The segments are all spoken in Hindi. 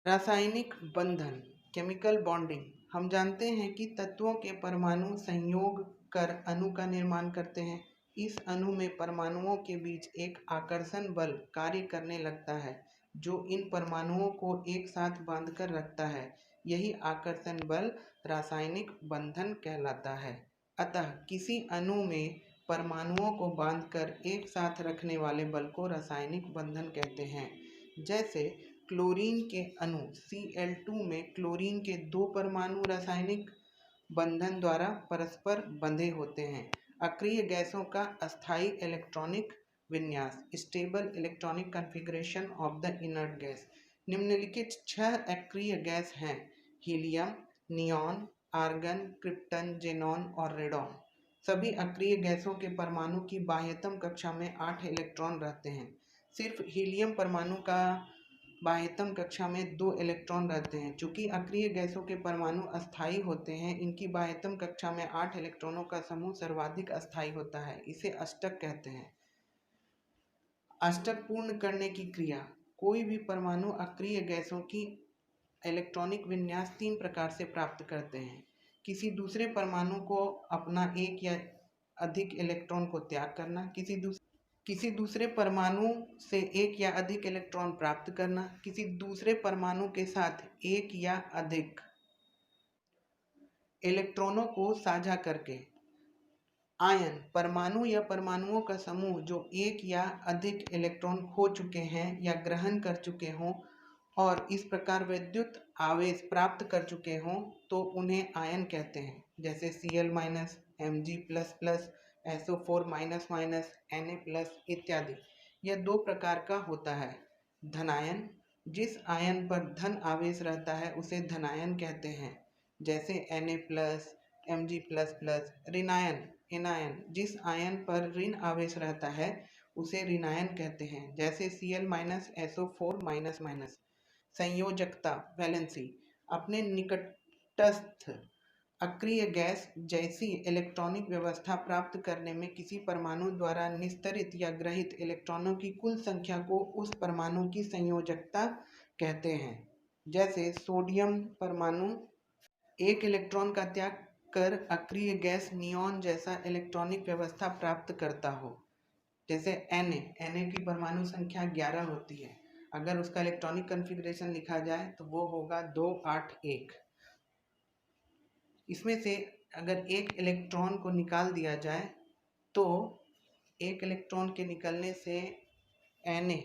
रासायनिक बंधन, केमिकल बॉन्डिंग। हम जानते हैं कि तत्वों के परमाणु संयोग कर अणु का निर्माण करते हैं। इस अणु में परमाणुओं के बीच एक आकर्षण बल कार्य करने लगता है जो इन परमाणुओं को एक साथ बांधकर रखता है। यही आकर्षण बल रासायनिक बंधन कहलाता है। अतः किसी अणु में परमाणुओं को बांधकर एक साथ रखने वाले बल को रासायनिक बंधन कहते हैं। जैसे क्लोरीन के अणु Cl2 में क्लोरीन के दो परमाणु रासायनिक बंधन द्वारा परस्पर बंधे होते हैं। अक्रिय गैसों का अस्थायी इलेक्ट्रॉनिक विन्यास, stable electronic configuration of the inert gas. निम्नलिखित 6 अक्रिय गैस हैं: helium, neon, argon, krypton, xenon और रेडॉन। सभी अक्रिय गैसों के परमाणु की बाह्यतम कक्षा में 8 इलेक्ट्रॉन रहते हैं। सिर्फ हीलियम परमाणु का बाह्यतम कक्षा में 2 इलेक्ट्रॉन रहते हैं। चूंकि अक्रिय गैसों के परमाणु अस्थायी होते हैं, इनकी बाह्यतम कक्षा में 8 इलेक्ट्रॉनों का समूह सर्वाधिक अस्थायी होता है। इसे अष्टक कहते हैं। अष्टक पूर्ण करने की क्रिया। कोई भी परमाणु अक्रिय गैसों की इलेक्ट्रॉनिक विन्यास 3 प्रकार से प्राप्त करते हैं: किसी दूसरे परमाणु को अपना एक या अधिक इलेक्ट्रॉन को त्याग करना, किसी दूसरे परमाणु से एक या अधिक इलेक्ट्रॉन प्राप्त करना, किसी दूसरे परमाणु के साथ एक या अधिक इलेक्ट्रॉनों को साझा करके। आयन, परमाणु या परमाणुओं का समूह जो एक या अधिक इलेक्ट्रॉन खो चुके हैं या ग्रहण कर चुके हों और इस प्रकार विद्युत आवेश प्राप्त कर चुके हों तो उन्हें आयन कहते हैं। जैसे Cl-, Mg++, SO4-, Na+ इत्यादि। यह 2 प्रकार का होता है। धनायन, जिस आयन पर धन आवेश रहता है उसे धनायन कहते हैं। जैसे Na+, Mg++। ऋणायन, एनायन, जिस आयन पर ऋण आवेश रहता है उसे ऋणायन कहते हैं। जैसे Cl-, SO4-। संयोजकता, वैलेंसी, अपने निकटस्थ अक्रिय गैस जैसी इलेक्ट्रॉनिक व्यवस्था प्राप्त करने में किसी परमाणु द्वारा निस्तरित या ग्रहित इलेक्ट्रॉनों की कुल संख्या को उस परमाणु की संयोजकता कहते हैं। जैसे सोडियम परमाणु एक इलेक्ट्रॉन का त्याग कर अक्रिय गैस नियॉन जैसा इलेक्ट्रॉनिक व्यवस्था प्राप्त करता हो। जैसे Na की परमाणु संख्या 11 होती है। अगर उसका इलेक्ट्रॉनिक कॉन्फ़िगरेशन लिखा जाए तो वो होगा 281। इसमें से अगर एक इलेक्ट्रॉन को निकाल दिया जाए तो एक इलेक्ट्रॉन के निकलने से Na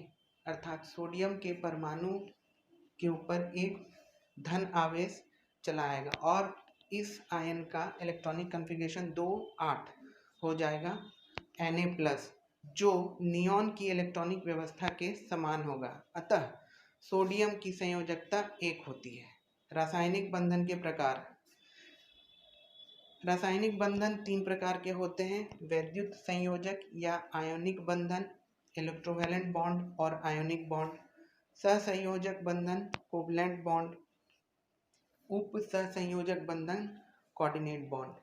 अर्थात सोडियम के परमाणु के ऊपर एक धन आवेश चला आएगा और इस आयन का इलेक्ट्रॉनिक कॉन्फ़िगरेशन 2-8 हो जाएगा Na+, जो नियॉन की इलेक्ट्रॉनिक व्यवस्था के समान होगा। अतः सोडियम की संयोजकता 1 होती है। रासायनिक बंधन के प्रकार। रासायनिक बंधन 3 प्रकार के होते हैं: वैद्युत संयोजक या आयोनिक बंधन, इलेक्ट्रोवैलेंट बॉन्ड और आयोनिक बॉन्ड, सहसंयोजक बंधन, कोवलेंट बॉन्ड, उप सहसंयोजक बंधन, कोऑर्डिनेट बॉन्ड।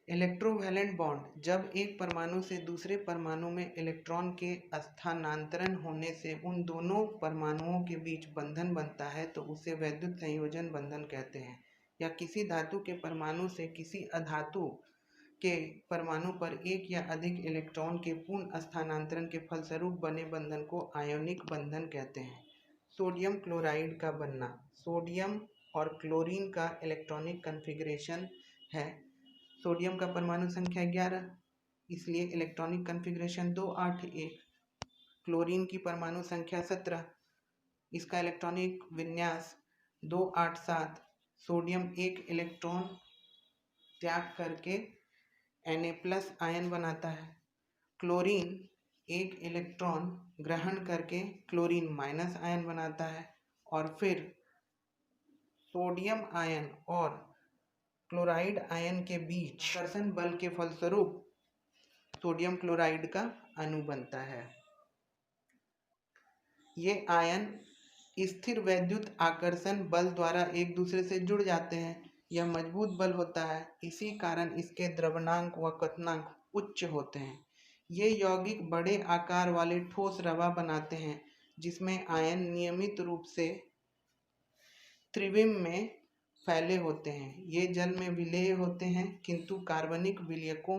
इलेक्ट्रोवैलेंट बॉन्ड, जब एक परमाणु से दूसरे परमाणु में इलेक्ट्रॉन के स्थानांतरण होने से उन दोनों परमाणुओं के बीच बंधन बनता है तो उसे वैद्युत संयोजन बंधन कहते हैं। या किसी धातु के परमाणु से किसी अधातु के परमाणु पर एक या अधिक इलेक्ट्रॉन के पूर्ण स्थानांतरण के फलस्वरूप बने बंधन को आयोनिक बंधन कहते हैं। सोडियम क्लोराइड का बनना। सोडियम और क्लोरीन का इलेक्ट्रॉनिक कॉन्फ़िगरेशन है। सोडियम का परमाणु संख्या 11, इसलिए इलेक्ट्रॉनिक कॉन्फ़िगरेशन 281। क्लोरीन की परमाणु संख्या 17, इसका इलेक्ट्रॉनिक विन्यास 287। सोडियम एक इलेक्ट्रॉन त्याग करके Na+ आयन बनाता है। क्लोरीन एक इलेक्ट्रॉन ग्रहण करके क्लोरीन- आयन बनाता है और फिर सोडियम आयन और क्लोराइड आयन के बीच आकर्षण बल के फलस्वरूप सोडियम क्लोराइड का अणु बनता है। ये आयन स्थिर वैद्युत आकर्षण बल द्वारा एक दूसरे से जुड़ जाते हैं। यह मजबूत बल होता है, इसी कारण इसके द्रव्यनांक व क्वथनांक उच्च होते हैं। ये यौगिक बड़े आकार वाले ठोस रवा बनाते हैं जिसमें आयन नियमित रूप से त्रिविम में फैले होते हैं। ये जल में विलेय होते हैं किंतु कार्बनिक विलयकों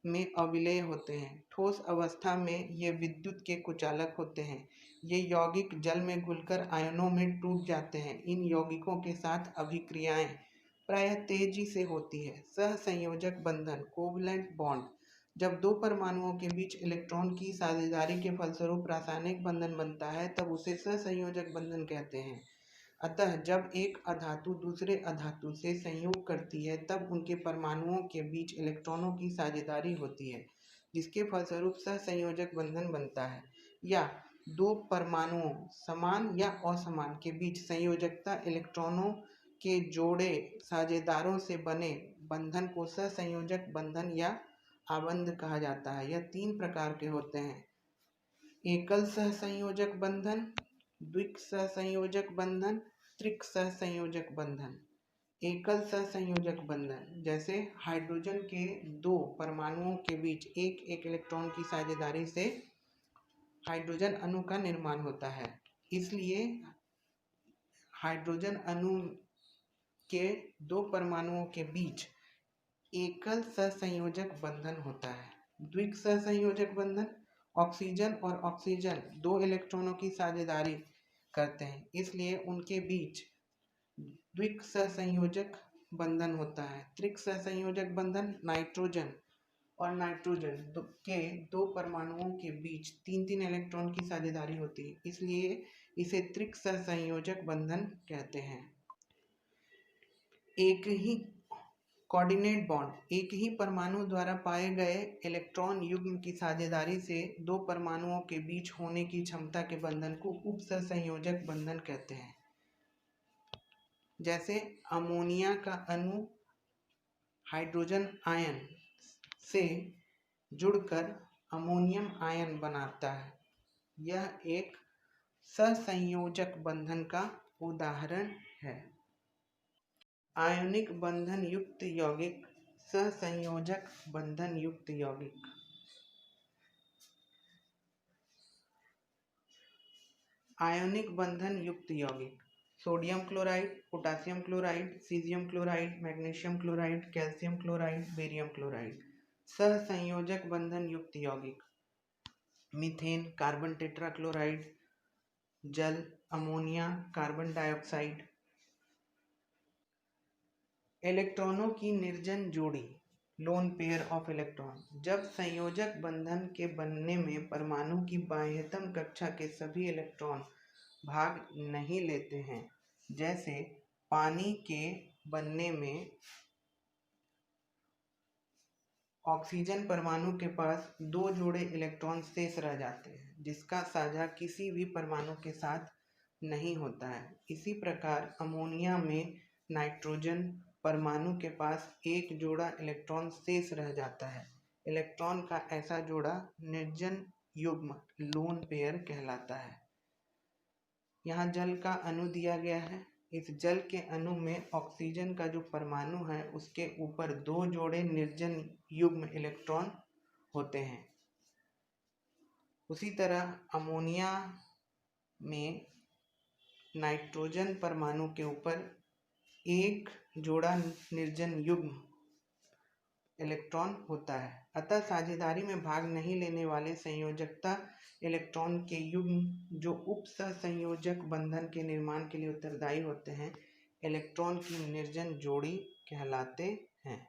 में अविलेय होते हैं। ठोस अवस्था में ये विद्युत के कुचालक होते हैं। ये यौगिक जल में घुलकर आयनों में टूट जाते हैं। इन यौगिकों के साथ अभिक्रियाएं प्रायः तेजी से होती है। सहसंयोजक बंधन कोवलेंट बॉन्ड, जब दो परमाणुओं के बीच इलेक्ट्रॉन की साझेदारी के फलस्वरूप रासायनिक बंधन बनता है तब उसे सहसंयोजक बंधन कहते हैं। अतः जब एक अधातु दूसरे अधातु से संयोग करती है तब उनके परमाणुओं के बीच इलेक्ट्रॉनों की साझेदारी होती है, जिसके फलस्वरूप सहसंयोजक बंधन बनता है। या दो परमाणुओं समान या असमान के बीच संयोजकता इलेक्ट्रॉनों के जोड़े साझेदारों से बने बंधन को सहसंयोजक बंधन या आबंध कहा जाता है। यह तीन प्रकार के होते हैं: एकल सहसंयोजक बंधन, द्विक सहसंयोजक बंधन, त्रिक सहसंयोजक बंधन। एकल सहसंयोजक बंधन जैसे हाइड्रोजन के दो परमाणुओं के बीच एक एक इलेक्ट्रॉन की साझेदारी से हाइड्रोजन अणु का निर्माण होता है। इसलिए हाइड्रोजन अणु के दो परमाणुओं के बीच एकल सहसंयोजक बंधन होता है। द्विक सहसंयोजक बंधन ऑक्सीजन और ऑक्सीजन दो इलेक्ट्रॉनों की साझेदारी करते हैं, इसलिए उनके बीच द्विक सहसंयोजक बंधन होता है। त्रिक सहसंयोजक बंधन नाइट्रोजन और नाइट्रोजन के दो परमाणुओं के बीच तीन तीन इलेक्ट्रॉन की साझेदारी होती है, इसलिए इसे त्रिक सहसंयोजक बंधन कहते हैं। एक ही कोऑर्डिनेट बॉन्ड, एक ही परमाणु द्वारा पाए गए इलेक्ट्रॉन युग्म की साझेदारी से दो परमाणुओं के बीच होने की क्षमता के बंधन को उपसहसंयोजक बंधन कहते हैं। जैसे अमोनिया का अणु हाइड्रोजन आयन से जुड़कर अमोनियम आयन बनाता है। यह एक सहसंयोजक बंधन का उदाहरण है। आयनिक बंधन युक्त यौगिक, सहसंयोजक बंधन युक्त यौगिक। आयनिक बंधन युक्त यौगिक: sodium chloride, potassium chloride, caesium chloride, magnesium chloride, calcium chloride, barium chloride. सहसंयोजक बंधन युक्त यौगिक: मीथेन, कार्बन टेट्राक्लोराइड, जल, अमोनिया, कार्बन डाइऑक्साइड। इलेक्ट्रॉनों की निर्जन जोड़ी लोन पेयर ऑफ इलेक्ट्रॉन, जब संयोजक बंधन के बनने में परमाणु की बाह्यतम कक्षा के सभी इलेक्ट्रॉन भाग नहीं लेते हैं। जैसे पानी के बनने में ऑक्सीजन परमाणु के पास दो जोड़े इलेक्ट्रॉन शेष रह जाते हैं, जिसका साझा किसी भी परमाणु के साथ नहीं होता है। इसी प्रकार अमोनिया में नाइट्रोजन परमाणु के पास एक जोड़ा इलेक्ट्रॉन शेष रह जाता है। इलेक्ट्रॉन का ऐसा जोड़ा निर्जन युग्म लोन पेयर कहलाता है। यहाँ जल का अणु दिया गया है। इस जल के अणु में ऑक्सीजन का जो परमाणु है उसके ऊपर दो जोड़े निर्जन युग्म इलेक्ट्रॉन होते हैं। उसी तरह अमोनिया में नाइट्रोजन परमाणु के ऊपर एक जोड़ा निर्जन युग्म इलेक्ट्रॉन होता है। अतः साझेदारी में भाग नहीं लेने वाले संयोजकता इलेक्ट्रॉन के युग्म जो उपसहसंयोजक बंधन के निर्माण के लिए उत्तरदायी होते हैं, इलेक्ट्रॉन की निर्जन जोड़ी कहलाते हैं।